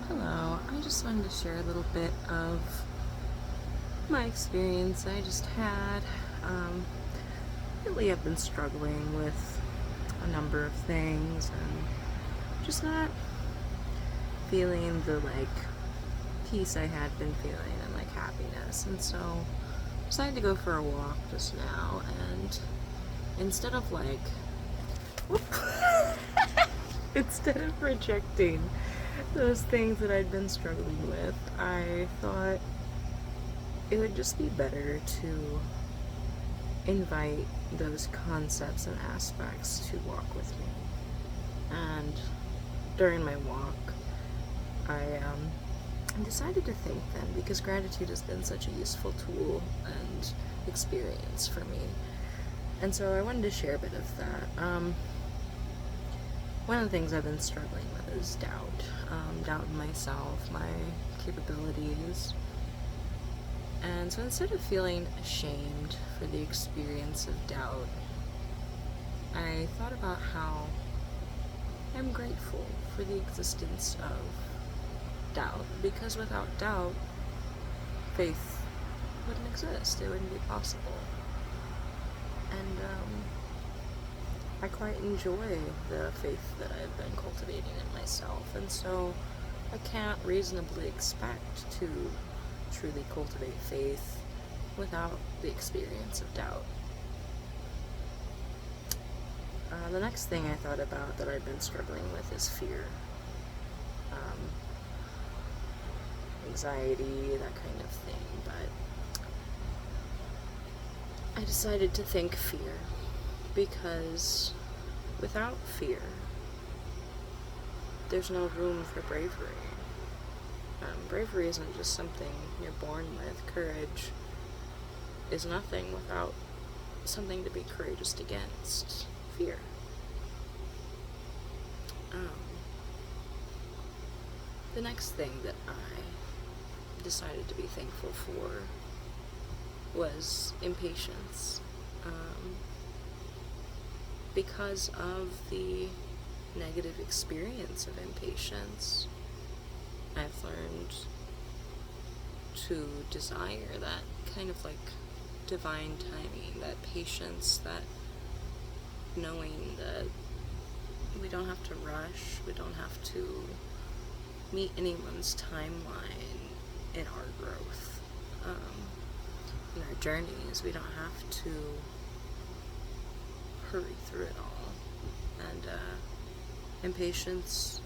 Hello, I just wanted to share a little bit of my experience I just had. Um, Lately, I've been struggling with a number of things and just not feeling the peace I had been feeling and happiness. And so, I decided to go for a walk just now. And instead of instead of rejecting those things that I'd been struggling with, I thought it would just be better to invite those concepts and aspects to walk with me. And during my walk, I decided to thank them because gratitude has been such a useful tool and experience for me. And so I wanted to share a bit of that. One of the things I've been struggling with is doubt. Doubt in myself, my capabilities. And so instead of feeling ashamed for the experience of doubt, I thought about how I'm grateful for the existence of doubt, because without doubt, faith wouldn't exist. It wouldn't be possible. And I quite enjoy the faith that I've been cultivating in myself, and so I can't reasonably expect to truly cultivate faith without the experience of doubt. The next thing I thought about that I've been struggling with is fear. Um, Anxiety, that kind of thing, but I decided to think fear because without fear, there's no room for bravery. Bravery isn't just something you're born with. Courage is nothing without something to be courageous against. Fear. The next thing that I decided to be thankful for was impatience. Because of the negative experience of impatience, I've learned to desire that kind of divine timing, that patience, that knowing that we don't have to rush, we don't have to meet anyone's timeline in our growth, in our journeys. We don't have to hurry through it all. And impatience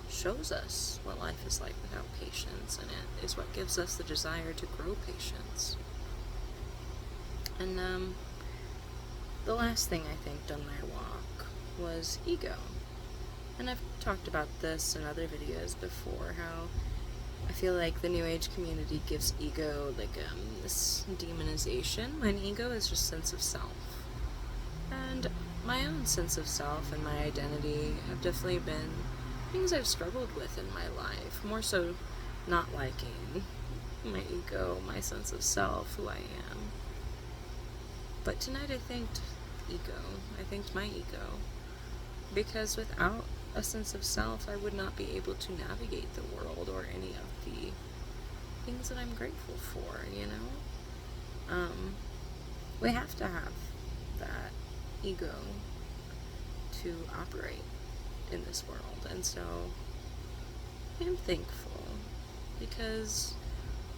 shows us what life is like without patience, and it is what gives us the desire to grow patience. And the last thing I think on my walk was ego. And I've talked about this in other videos before, how I feel like the New Age community gives ego this demonization, when ego is just sense of self. And my own sense of self and my identity have definitely been things I've struggled with in my life, more so not liking my ego, my sense of self, who I am. But tonight I thanked ego. I thanked my ego, because without a sense of self, I would not be able to navigate the world or any of the things that I'm grateful for, you know? We have to have that ego to operate in this world, and so I'm thankful, because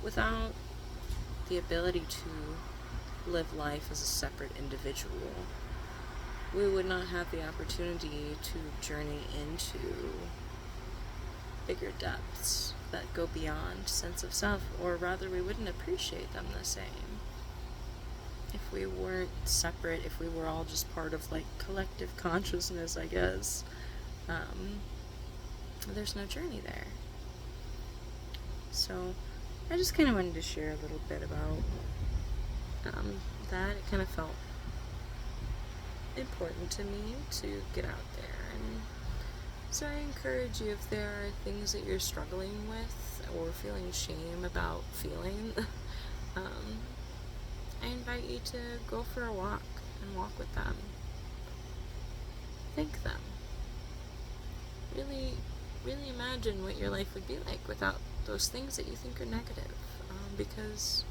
without the ability to live life as a separate individual, we would not have the opportunity to journey into bigger depths that go beyond sense of self, or rather we wouldn't appreciate them the same if we weren't separate, if we were all just part of collective consciousness, I guess. There's no journey there. So I just kind of wanted to share a little bit about that. It kind of felt important to me to get out there, and so I encourage you, if there are things that you're struggling with or feeling shame about feeling, I invite you to go for a walk and walk with them. Thank them. Really, really imagine imagine what your life would be like without those things that you think are negative. Because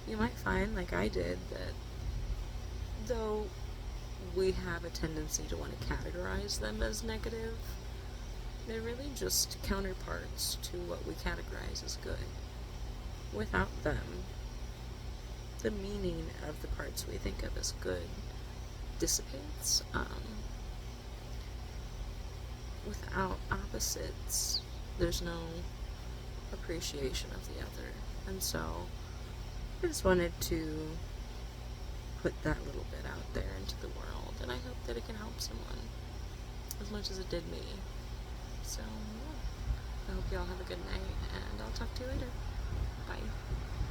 you might find, like I did, that though we have a tendency to want to categorize them as negative, they're really just counterparts to what we categorize as good. Without them, the meaning of the parts we think of as good dissipates. Without opposites, there's no appreciation of the other. And so, I just wanted to put that little bit out there into the world, and I hope that it can help someone as much as it did me. So, yeah. I hope you all have a good night, and I'll talk to you later. Bye.